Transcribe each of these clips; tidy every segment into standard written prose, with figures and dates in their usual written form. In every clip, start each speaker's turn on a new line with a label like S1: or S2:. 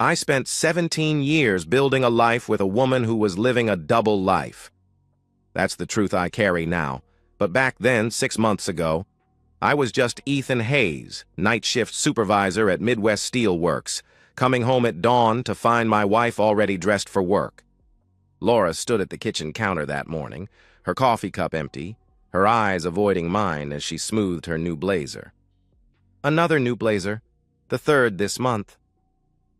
S1: I spent 17 years building a life with a woman who was living a double life. That's the truth I carry now, but back then, 6 months ago, I was just Ethan Hayes, night shift supervisor at Midwest Steel Works, coming home at dawn to find my wife already dressed for work. Laura stood at the kitchen counter that morning, her coffee cup empty, her eyes avoiding mine as she smoothed her new blazer. Another new blazer, the third this month.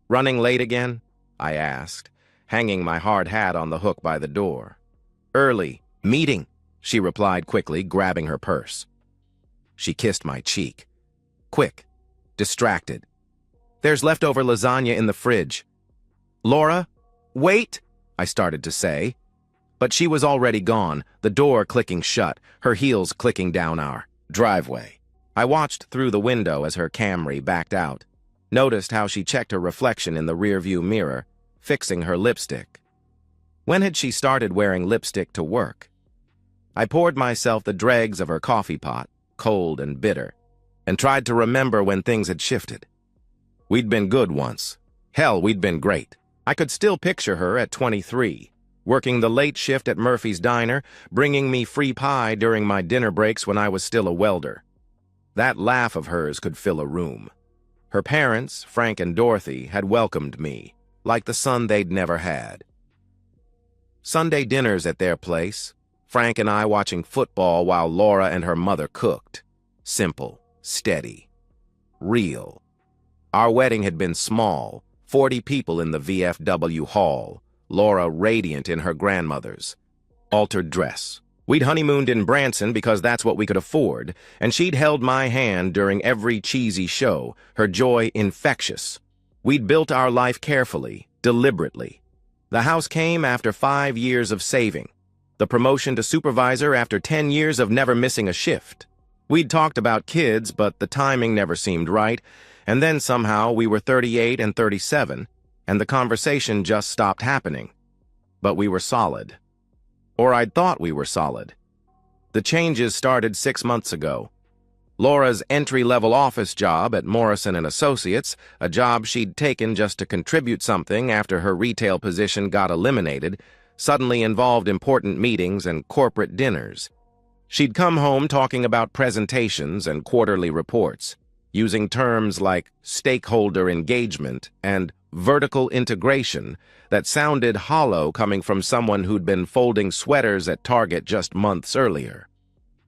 S1: Running late again? I asked, hanging my hard hat on the hook by the door. Early. Meeting, she replied quickly, grabbing her purse. She kissed my cheek. Quick. Distracted. There's leftover lasagna in the fridge. Laura, wait, I started to say. But she was already gone, the door clicking shut, her heels clicking down our driveway. I watched through the window as her Camry backed out, noticed how she checked her reflection in the rearview mirror, fixing her lipstick. When had she started wearing lipstick to work? I poured myself the dregs of her coffee pot, cold and bitter, and tried to remember when things had shifted. We'd been good once. Hell, we'd been great. I could still picture her at 23, working the late shift at Murphy's Diner, bringing me free pie during my dinner breaks when I was still a welder. That laugh of hers could fill a room. Her parents, Frank and Dorothy, had welcomed me, like the son they'd never had. Sunday dinners at their place, Frank and I watching football while Laura and her mother cooked. Simple, steady, real. Our wedding had been small, 40 people in the VFW hall, Laura radiant in her grandmother's altered dress. We'd honeymooned in Branson because that's what we could afford, and she'd held my hand during every cheesy show, her joy infectious. We'd built our life carefully, deliberately. The house came after 5 years of saving, the promotion to supervisor after 10 years of never missing a shift. We'd talked about kids, but the timing never seemed right, and then somehow we were 38 and 37, and the conversation just stopped happening. But we were solid. Or I'd thought we were solid. The changes started 6 months ago. Laura's entry-level office job at Morrison & Associates, a job she'd taken just to contribute something after her retail position got eliminated, suddenly involved important meetings and corporate dinners. She'd come home talking about presentations and quarterly reports, using terms like stakeholder engagement and vertical integration that sounded hollow coming from someone who'd been folding sweaters at Target just months earlier.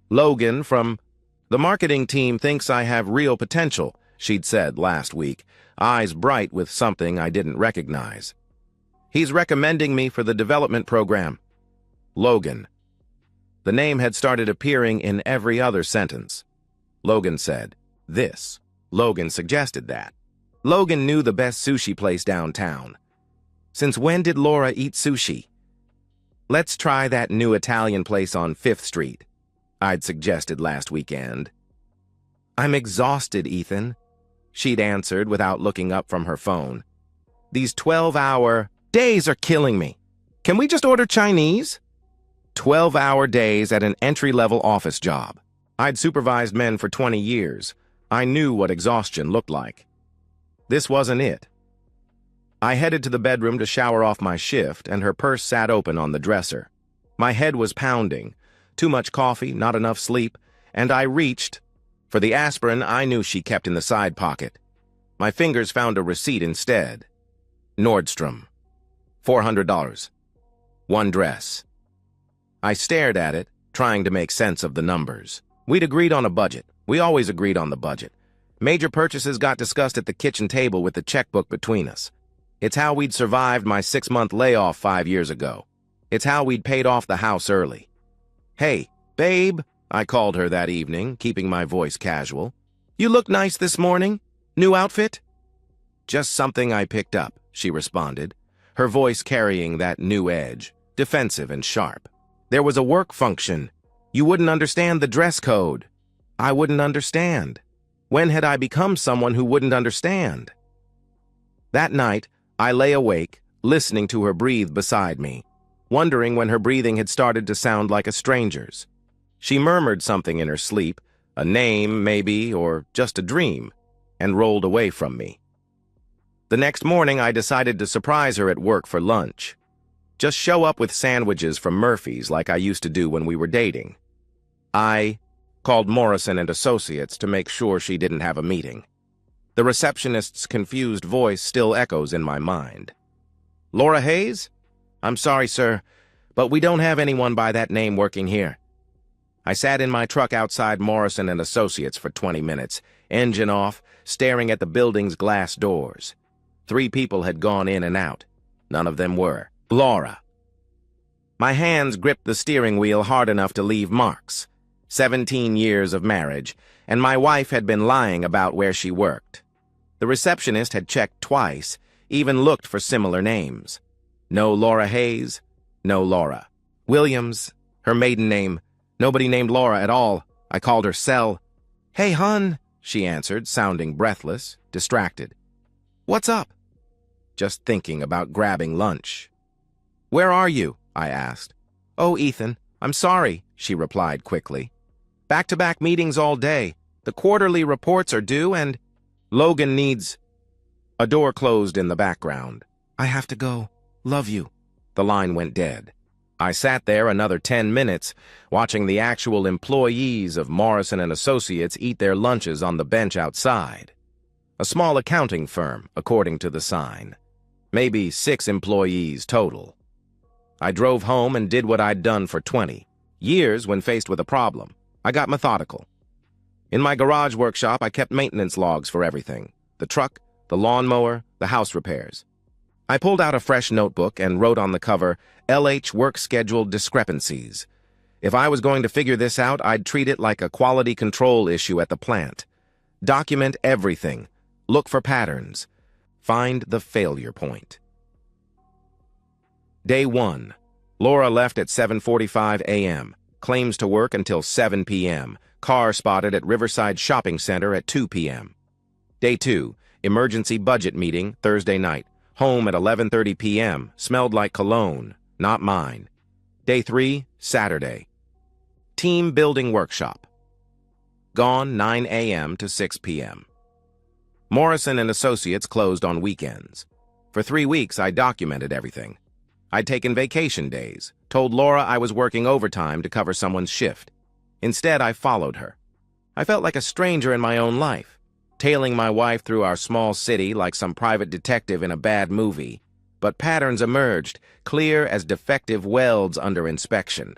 S1: Logan from the marketing team thinks I have real potential, she'd said last week, eyes bright with something I didn't recognize. He's recommending me for the development program. Logan. The name had started appearing in every other sentence. Logan said, this. Logan suggested that. Logan knew the best sushi place downtown. Since when did Laura eat sushi? Let's try that new Italian place on 5th Street, I'd suggested last weekend. I'm exhausted, Ethan, she'd answered without looking up from her phone. These 12-hour days are killing me. Can we just order Chinese? 12-hour days at an entry-level office job. I'd supervised men for 20 years. I knew what exhaustion looked like. This wasn't it. I headed to the bedroom to shower off my shift, and her purse sat open on the dresser. My head was pounding. Too much coffee, not enough sleep, and I reached for the aspirin I knew she kept in the side pocket. My fingers found a receipt instead. Nordstrom. $400. One dress. I stared at it, trying to make sense of the numbers. We'd agreed on a budget. We always agreed on the budget. Major purchases got discussed at the kitchen table with the checkbook between us. It's how we'd survived my 6-month layoff 5 years ago. It's how we'd paid off the house early. Hey, babe, I called her that evening, keeping my voice casual. You look nice this morning. New outfit? Just something I picked up, she responded, her voice carrying that new edge, defensive and sharp. There was a work function. You wouldn't understand the dress code. I wouldn't understand. When had I become someone who wouldn't understand? That night, I lay awake, listening to her breathe beside me, wondering when her breathing had started to sound like a stranger's. She murmured something in her sleep, a name maybe, or just a dream, and rolled away from me. The next morning, I decided to surprise her at work for lunch. Just show up with sandwiches from Murphy's like I used to do when we were dating. I called Morrison and Associates to make sure she didn't have a meeting. The receptionist's confused voice still echoes in my mind. "Laura Hayes? I'm sorry, sir, but we don't have anyone by that name working here." I sat in my truck outside Morrison and Associates for 20 minutes, engine off, staring at the building's glass doors. 3 people had gone in and out. None of them were Laura. My hands gripped the steering wheel hard enough to leave marks. 17 years of marriage, and my wife had been lying about where she worked. The receptionist had checked twice, even looked for similar names. No Laura Hayes, no Laura. Williams, her maiden name. Nobody named Laura at all. I called her Cell. "Hey, hun," she answered, sounding breathless, distracted. "What's up?" "Just thinking about grabbing lunch." "Where are you?" I asked. "Oh, Ethan, I'm sorry," she replied quickly. "Back-to-back meetings all day. The quarterly reports are due and Logan needs—" A door closed in the background. "I have to go. Love you." The line went dead. I sat there another 10 minutes, watching the actual employees of Morrison and Associates eat their lunches on the bench outside. A small accounting firm, according to the sign. Maybe 6 employees total. I drove home and did what I'd done for 20 years when faced with a problem. I got methodical. In my garage workshop, I kept maintenance logs for everything. The truck, the lawnmower, the house repairs. I pulled out a fresh notebook and wrote on the cover, "LH Work Schedule Discrepancies." If I was going to figure this out, I'd treat it like a quality control issue at the plant. Document everything. Look for patterns. Find the failure point. Day 1. Laura left at 7:45 a.m. Claims to work until 7 p.m. Car spotted at Riverside Shopping Center at 2 p.m. Day 2. Emergency budget meeting, Thursday night. Home at 11:30 p.m. Smelled like cologne. Not mine. Day 3. Saturday. Team building workshop. Gone 9 a.m. to 6 p.m. Morrison and Associates closed on weekends. For 3 weeks, I documented everything. I'd taken vacation days, told Laura I was working overtime to cover someone's shift. Instead, I followed her. I felt like a stranger in my own life, tailing my wife through our small city like some private detective in a bad movie. But patterns emerged, clear as defective welds under inspection.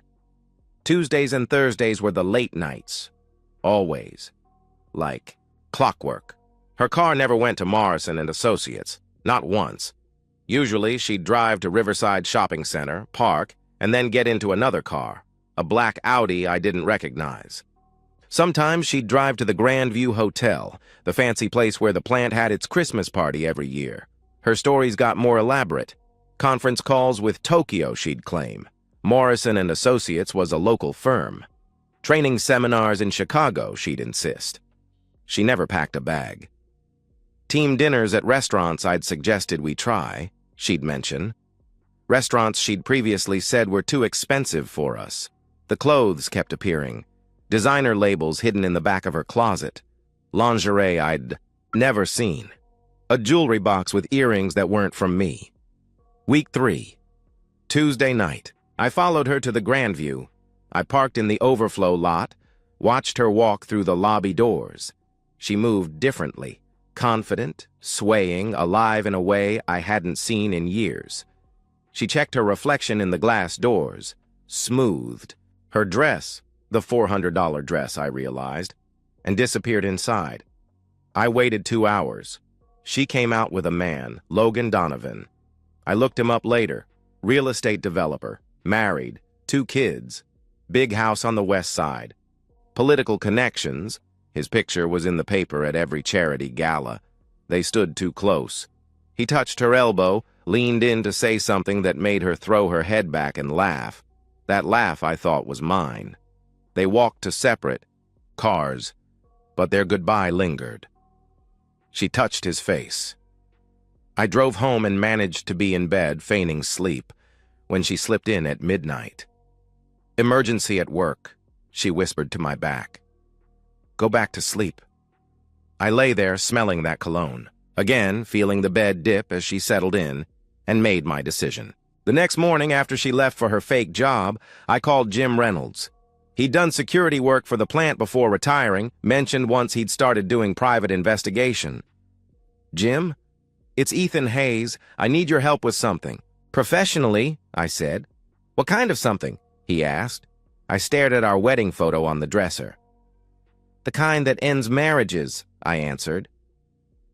S1: Tuesdays and Thursdays were the late nights. Always. Like clockwork. Her car never went to Morrison and Associates. Not once. Usually, she'd drive to Riverside Shopping Center, park, and then get into another car, a black Audi I didn't recognize. Sometimes she'd drive to the Grandview Hotel, the fancy place where the plant had its Christmas party every year. Her stories got more elaborate. Conference calls with Tokyo, she'd claim. Morrison and Associates was a local firm. Training seminars in Chicago, she'd insist. She never packed a bag. Team dinners at restaurants I'd suggested we try, she'd mention. Restaurants she'd previously said were too expensive for us. The clothes kept appearing. Designer labels hidden in the back of her closet. Lingerie I'd never seen. A jewelry box with earrings that weren't from me. Week 3. Tuesday night. I followed her to the Grandview. I parked in the overflow lot, watched her walk through the lobby doors. She moved differently. Confident, swaying, alive in a way I hadn't seen in years. She checked her reflection in the glass doors, smoothed. Her dress, the $400 dress, I realized, and disappeared inside. I waited 2 hours. She came out with a man, Logan Donovan. I looked him up later. Real estate developer, married, 2 kids, big house on the west side. Political connections. His picture was in the paper at every charity gala. They stood too close. He touched her elbow, leaned in to say something that made her throw her head back and laugh. That laugh I thought was mine. They walked to separate cars, but their goodbye lingered. She touched his face. I drove home and managed to be in bed, feigning sleep, when she slipped in at midnight. "Emergency at work," she whispered to my back. "Go back to sleep." I lay there, smelling that cologne. again feeling the bed dip as she settled in, and made my decision. The next morning after she left for her fake job, I called Jim Reynolds. He'd done security work for the plant before retiring, mentioned once he'd started doing private investigation. "Jim, it's Ethan Hayes. I need your help with something." "Professionally," I said. "What kind of something?" he asked. I stared at our wedding photo on the dresser. "The kind that ends marriages," I answered.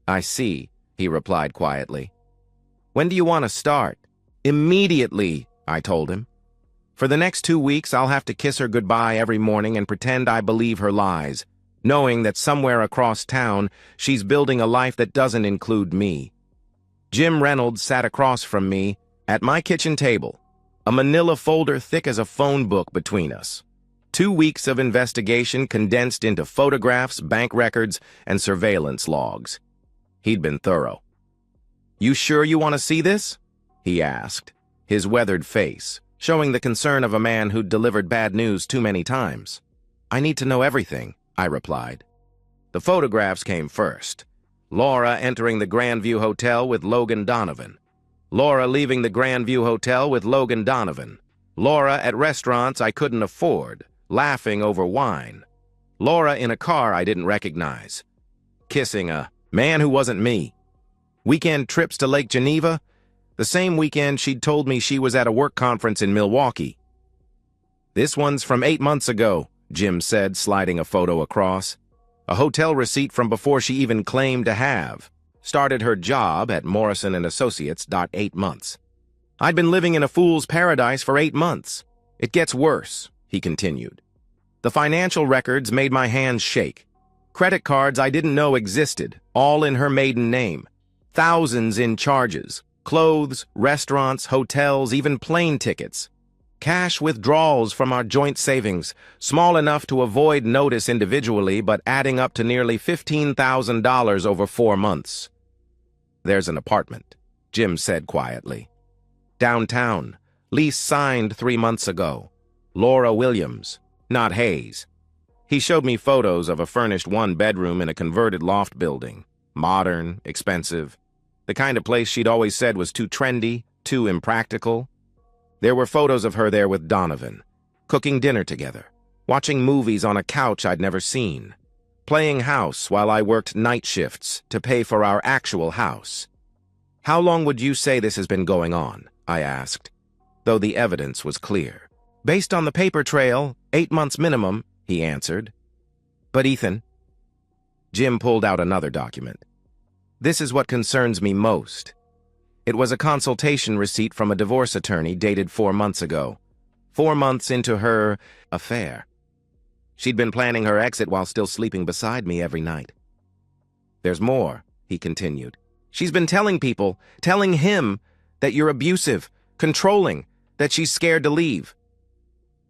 S1: "I see," he replied quietly. "When do you want to start?" "Immediately," I told him. "For the next 2 weeks, I'll have to kiss her goodbye every morning and pretend I believe her lies, knowing that somewhere across town, she's building a life that doesn't include me." Jim Reynolds sat across from me at my kitchen table, a manila folder thick as a phone book between us. 2 weeks of investigation condensed into photographs, bank records, and surveillance logs. He'd been thorough. "You sure you want to see this?" he asked, his weathered face showing the concern of a man who'd delivered bad news too many times. "I need to know everything," I replied. The photographs came first. Laura entering the Grandview Hotel with Logan Donovan. Laura leaving the Grandview Hotel with Logan Donovan. Laura at restaurants I couldn't afford, laughing over wine. Laura in a car I didn't recognize, kissing a man who wasn't me. Weekend trips to Lake Geneva. The same weekend she'd told me she was at a work conference in Milwaukee. "This one's from 8 months ago," Jim said, sliding a photo across. "A hotel receipt from before she even claimed to have. Started her job at Morrison & Associates. 8 months. I'd been living in a fool's paradise for 8 months. It gets worse," he continued. "The financial records made my hands shake. Credit cards I didn't know existed, all in her maiden name. Thousands in charges. Clothes, restaurants, hotels, even plane tickets. Cash withdrawals from our joint savings, small enough to avoid notice individually, but adding up to nearly $15,000 over 4 months. "There's an apartment," Jim said quietly. "Downtown, lease signed 3 months ago. Laura Williams, not Hayes." He showed me photos of a furnished 1-bedroom in a converted loft building. Modern, expensive. The kind of place she'd always said was too trendy, too impractical. There were photos of her there with Donovan, cooking dinner together, watching movies on a couch I'd never seen, playing house while I worked night shifts to pay for our actual house. "How long would you say this has been going on?" I asked, though the evidence was clear. "Based on the paper trail, 8 months minimum," he answered. "But Ethan..." Jim pulled out another document. "This is what concerns me most." It was a consultation receipt from a divorce attorney dated 4 months ago, 4 months into her affair. She'd been planning her exit while still sleeping beside me every night. "There's more," he continued. "She's been telling people, telling him, that you're abusive, controlling, that she's scared to leave."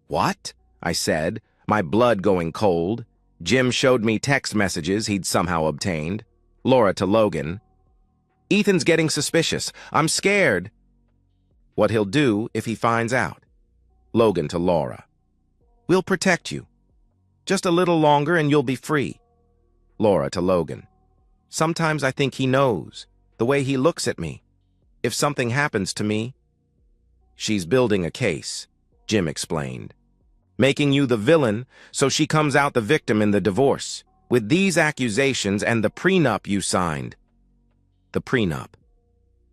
S1: "What?" I said, my blood going cold. Jim showed me text messages he'd somehow obtained. Laura to Logan. "Ethan's getting suspicious. I'm scared." "What he'll do if he finds out." Logan to Laura. "We'll protect you. Just a little longer and you'll be free." Laura to Logan. "Sometimes I think he knows, the way he looks at me. If something happens to me..." "She's building a case," Jim explained. "Making you the villain so she comes out the victim in the divorce. With these accusations and the prenup you signed." The prenup.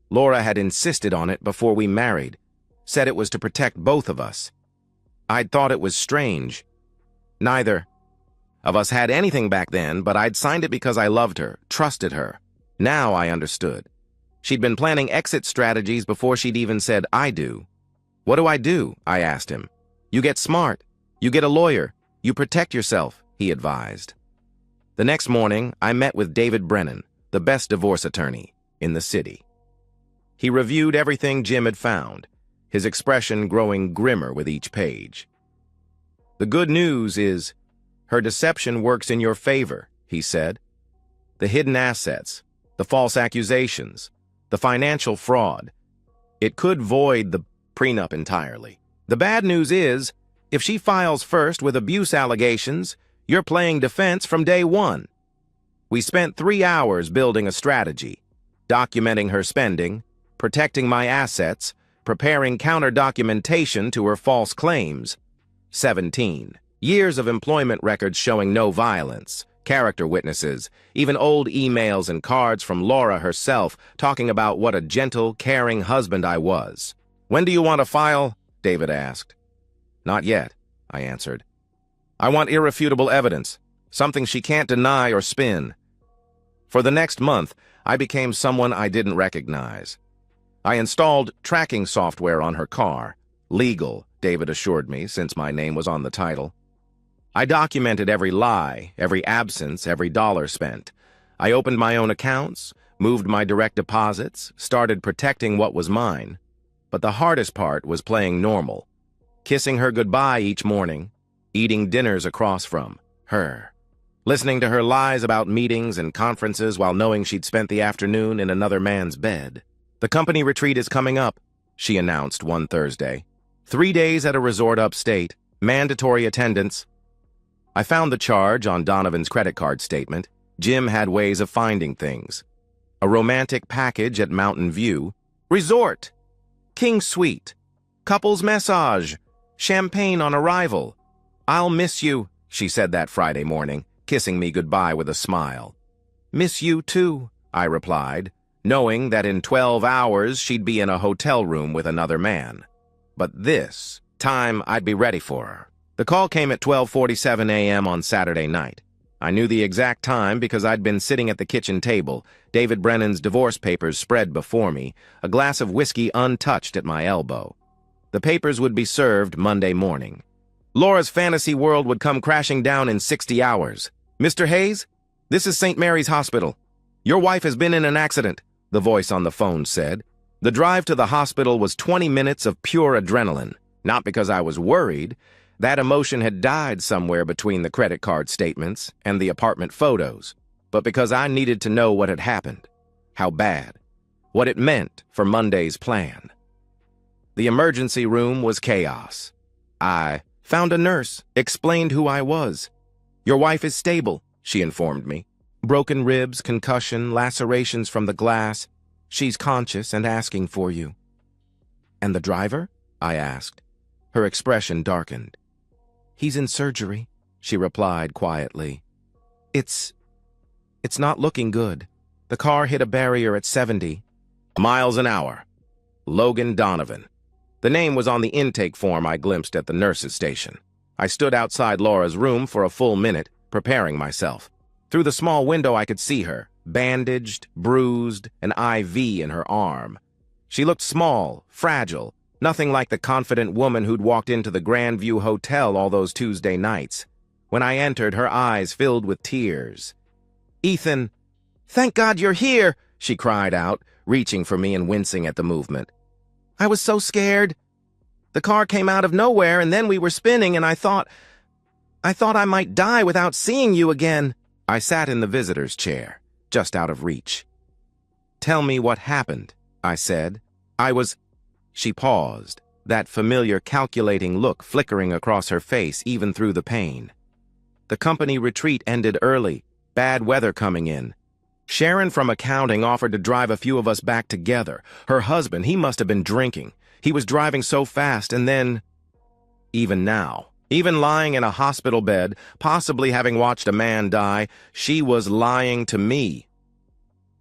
S1: Laura had insisted on it before we married, said it was to protect both of us. I'd thought it was strange. Neither of us had anything back then, but I'd signed it because I loved her, trusted her. Now I understood. She'd been planning exit strategies before she'd even said, "I do." "What do I do?" I asked him. "You get smart. You get a lawyer. You protect yourself," he advised. The next morning, I met with David Brennan, the best divorce attorney in the city. He reviewed everything Jim had found, his expression growing grimmer with each page. "The good news is, her deception works in your favor," he said. "The hidden assets, the false accusations, the financial fraud. It could void the prenup entirely. The bad news is, if she files first with abuse allegations, you're playing defense from day one. We spent 3 hours building a strategy. documenting her spending, protecting my assets, preparing counter-documentation to her false claims. 17. Years of employment records showing no violence, character witnesses, even old emails and cards from Laura herself talking about what a gentle, caring husband I was. "When do you want to file?" David asked. "Not yet," I answered. "I want irrefutable evidence, something she can't deny or spin." For the next month, I became someone I didn't recognize. I installed tracking software on her car. Legal, David assured me, since my name was on the title. I documented every lie, every absence, every dollar spent. I opened my own accounts, moved my direct deposits, started protecting what was mine. But the hardest part was playing normal, kissing her goodbye each morning, eating dinners across from her, listening to her lies about meetings and conferences while knowing she'd spent the afternoon in another man's bed. "The company retreat is coming up," she announced one Thursday. 3 days at a resort upstate, mandatory attendance. I found the charge on Donovan's credit card statement. Jim had ways of finding things. A romantic package at Mountain View, resort, king suite, couples massage, champagne on arrival. "I'll miss you," she said that Friday morning, kissing me goodbye with a smile. "Miss you too," I replied, knowing that in 12 hours she'd be in a hotel room with another man. But this time I'd be ready for her. The call came at 12:47 a.m. on Saturday night. I knew the exact time because I'd been sitting at the kitchen table, David Brennan's divorce papers spread before me, a glass of whiskey untouched at my elbow. The papers would be served Monday morning. Laura's fantasy world would come crashing down in 60 hours. "Mr. Hayes, this is St. Mary's Hospital. Your wife has been in an accident," the voice on the phone said. The drive to the hospital was 20 minutes of pure adrenaline, not because I was worried. That emotion had died somewhere between the credit card statements and the apartment photos, but because I needed to know what had happened, how bad, what it meant for Monday's plan. The emergency room was chaos. I found a nurse, explained who I was. "Your wife is stable," she informed me. "Broken ribs, concussion, lacerations from the glass. She's conscious and asking for you." "And the driver?" I asked. Her expression darkened. "He's in surgery," she replied quietly. It's not looking good. The car hit a barrier at 70 miles an hour. Logan Donovan. The name was on the intake form I glimpsed at the nurse's station. I stood outside Laura's room for a full minute, preparing myself. Through the small window I could see her, bandaged, bruised, an IV in her arm. She looked small, fragile, nothing like the confident woman who'd walked into the Grandview Hotel all those Tuesday nights. When I entered, her eyes filled with tears. "Ethan, thank God you're here," she cried out, reaching for me and wincing at the movement. "I was so scared. The car came out of nowhere, and then we were spinning, and I thought I might die without seeing you again." I sat in the visitor's chair, just out of reach. "Tell me what happened," I said. She paused, that familiar calculating look flickering across her face even through the pain. "The company retreat ended early, bad weather coming in. Sharon from accounting offered to drive a few of us back together. Her husband, he must have been drinking. He was driving so fast, and then..." Even now, even lying in a hospital bed, possibly having watched a man die, she was lying to me.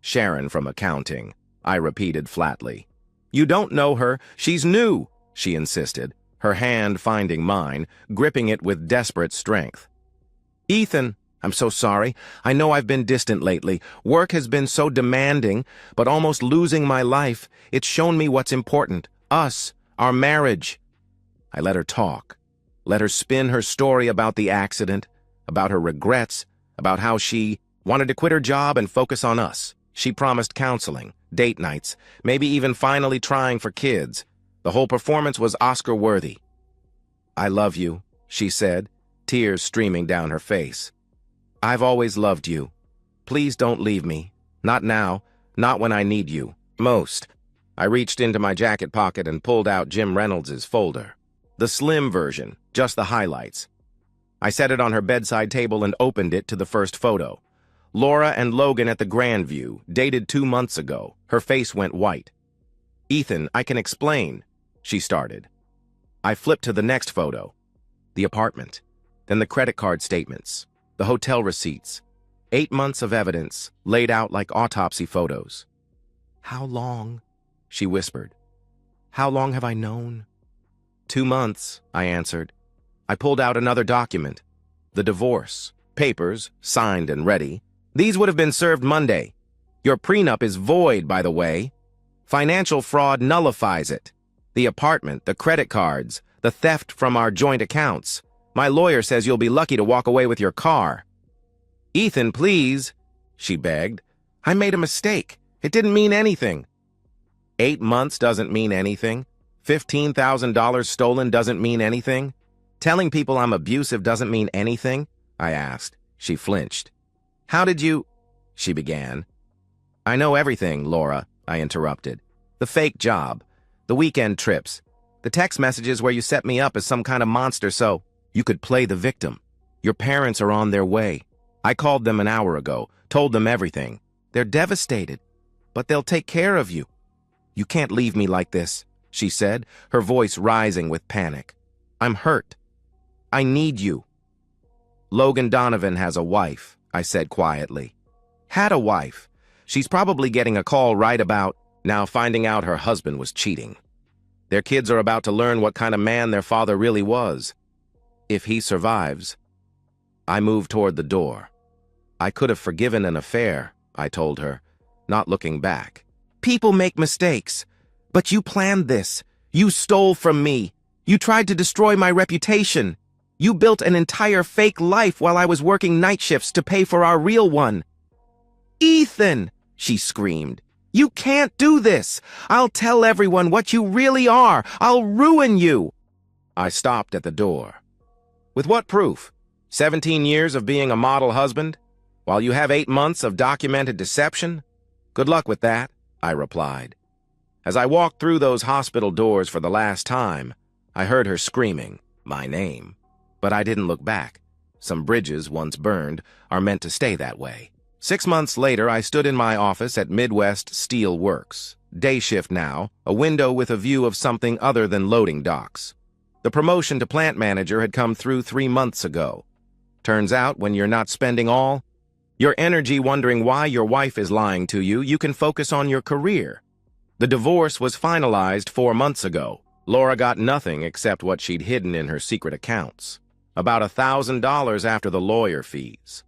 S1: "Sharon from accounting," I repeated flatly. "You don't know her. She's new," she insisted, her hand finding mine, gripping it with desperate strength. "Ethan, I'm so sorry. I know I've been distant lately. Work has been so demanding, but almost losing my life. It's shown me what's important. Us, our marriage." I let her talk, let her spin her story about the accident, about her regrets, about how she wanted to quit her job and focus on us. She promised counseling, date nights, maybe even finally trying for kids. The whole performance was Oscar-worthy. "I love you," she said, tears streaming down her face. "I've always loved you. Please don't leave me. Not now, not when I need you most." I reached into my jacket pocket and pulled out Jim Reynolds' folder. The slim version, just the highlights. I set it on her bedside table and opened it to the first photo. Laura and Logan at the Grandview, dated 2 months ago. Her face went white. "Ethan, I can explain," she started. I flipped to the next photo. The apartment. Then the credit card statements. The hotel receipts. 8 months of evidence, laid out like autopsy photos. "How long?" she whispered. "How long have I known?" 2 months, I answered. I pulled out another document. The divorce. Papers, signed and ready. "These would have been served Monday. Your prenup is void, by the way. Financial fraud nullifies it. The apartment, the credit cards, the theft from our joint accounts. My lawyer says you'll be lucky to walk away with your car." "Ethan, please," she begged. "I made a mistake. It didn't mean anything." 8 months doesn't mean anything. $15,000 stolen doesn't mean anything. Telling people I'm abusive doesn't mean anything, I asked. She flinched. "How did you—" she began. "I know everything, Laura," I interrupted. "The fake job, the weekend trips, the text messages where you set me up as some kind of monster so you could play the victim. Your parents are on their way. I called them an hour ago, told them everything. They're devastated, but they'll take care of you. You can't leave me like this," she said, her voice rising with panic. "I'm hurt. I need you." "Logan Donovan has a wife," I said quietly. "Had a wife. She's probably getting a call right about now finding out her husband was cheating. Their kids are about to learn what kind of man their father really was. If he survives." I moved toward the door. "I could have forgiven an affair," I told her, not looking back. "People make mistakes. But you planned this. You stole from me. You tried to destroy my reputation. You built an entire fake life while I was working night shifts to pay for our real one." "Ethan!" she screamed. "You can't do this. I'll tell everyone what you really are. I'll ruin you." I stopped at the door. "With what proof? 17 years of being a model husband? While you have 8 months of documented deception? Good luck with that," I replied. As I walked through those hospital doors for the last time, I heard her screaming my name. But I didn't look back. Some bridges, once burned, are meant to stay that way. 6 months later, I stood in my office at Midwest Steel Works. Day shift now, a window with a view of something other than loading docks. The promotion to plant manager had come through 3 months ago. Turns out, when you're not spending all your energy wondering why your wife is lying to you, you can focus on your career. The divorce was finalized 4 months ago. Laura got nothing except what she'd hidden in her secret accounts. About $1,000 after the lawyer fees.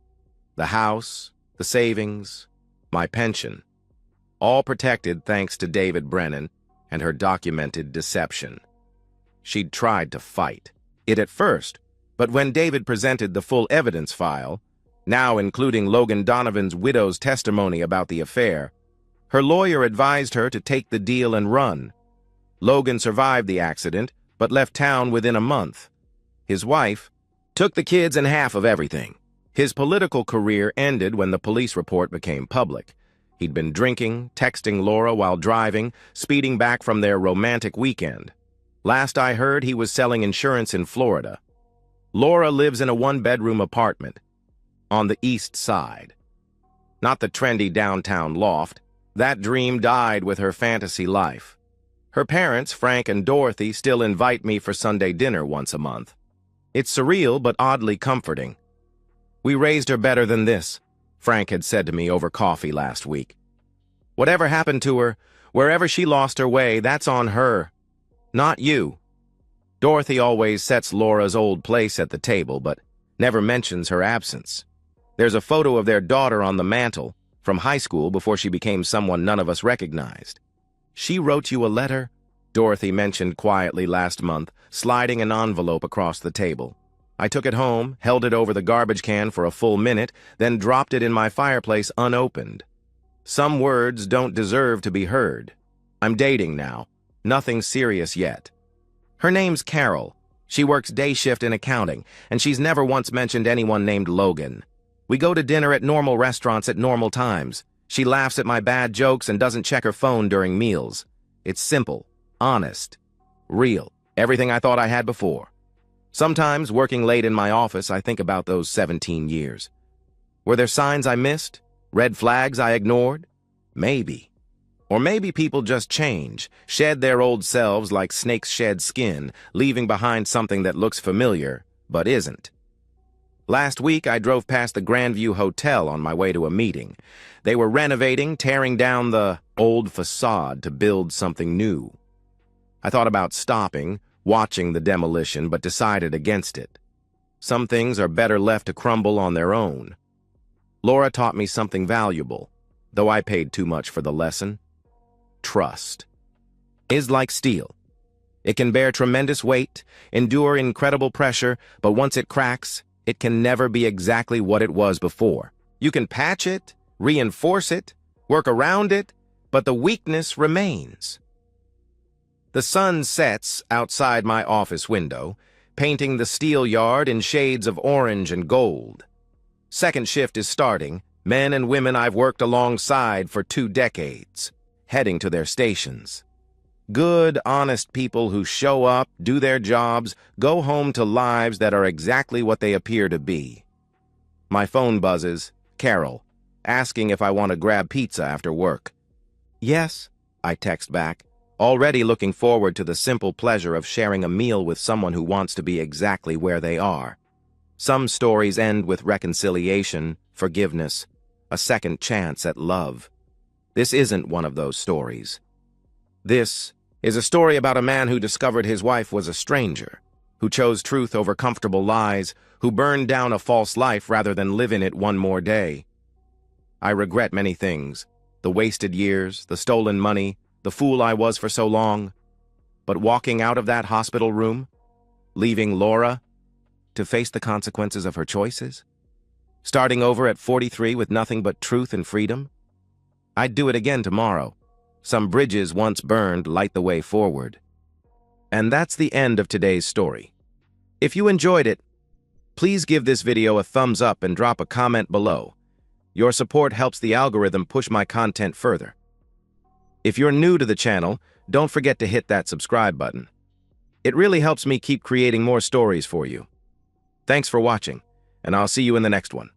S1: The house, the savings, my pension. All protected thanks to David Brennan and her documented deception. She'd tried to fight it at first, but when David presented the full evidence file, now including Logan Donovan's widow's testimony about the affair, her lawyer advised her to take the deal and run. Logan survived the accident, but left town within a month. His wife took the kids and half of everything. His political career ended when the police report became public. He'd been drinking, texting Laura while driving, speeding back from their romantic weekend. Last I heard, he was selling insurance in Florida. Laura lives in a 1-bedroom apartment on the east side. Not the trendy downtown loft. That dream died with her fantasy life. Her parents, Frank and Dorothy, still invite me for Sunday dinner once a month. It's surreal but oddly comforting. "We raised her better than this," Frank had said to me over coffee last week. "Whatever happened to her, wherever she lost her way, that's on her, not you." Dorothy always sets Laura's old place at the table, but never mentions her absence. There's a photo of their daughter on the mantle, from high school before she became someone none of us recognized. "She wrote you a letter?" Dorothy mentioned quietly last month, sliding an envelope across the table. I took it home, held it over the garbage can for a full minute, then dropped it in my fireplace unopened. Some words don't deserve to be heard. I'm dating now. Nothing serious yet. Her name's Carol. She works day shift in accounting, and she's never once mentioned anyone named Logan. We go to dinner at normal restaurants at normal times. She laughs at my bad jokes and doesn't check her phone during meals. It's simple, honest, real, everything I thought I had before. Sometimes, working late in my office, I think about those 17 years. Were there signs I missed? Red flags I ignored? Maybe. Or maybe people just change, shed their old selves like snakes shed skin, leaving behind something that looks familiar, but isn't. Last week, I drove past the Grandview Hotel on my way to a meeting. They were renovating, tearing down the old facade to build something new. I thought about stopping, watching the demolition, but decided against it. Some things are better left to crumble on their own. Laura taught me something valuable, though I paid too much for the lesson. Trust is like steel. It can bear tremendous weight, endure incredible pressure, but once it cracks, it can never be exactly what it was before. You can patch it, reinforce it, work around it, but the weakness remains. The sun sets outside my office window, painting the steel yard in shades of orange and gold. Second shift is starting, men and women I've worked alongside for 2 decades, heading to their stations. Good, honest people who show up, do their jobs, go home to lives that are exactly what they appear to be. My phone buzzes, Carol, asking if I want to grab pizza after work. Yes, I text back, already looking forward to the simple pleasure of sharing a meal with someone who wants to be exactly where they are. Some stories end with reconciliation, forgiveness, a second chance at love. This isn't one of those stories. This is a story about a man who discovered his wife was a stranger, who chose truth over comfortable lies, who burned down a false life rather than live in it one more day. I regret many things, the wasted years, the stolen money, the fool I was for so long. But walking out of that hospital room, leaving Laura to face the consequences of her choices, starting over at 43 with nothing but truth and freedom, I'd do it again tomorrow. Some bridges once burned light the way forward. And that's the end of today's story. If you enjoyed it, please give this video a thumbs up and drop a comment below. Your support helps the algorithm push my content further. If you're new to the channel, don't forget to hit that subscribe button. It really helps me keep creating more stories for you. Thanks for watching, and I'll see you in the next one.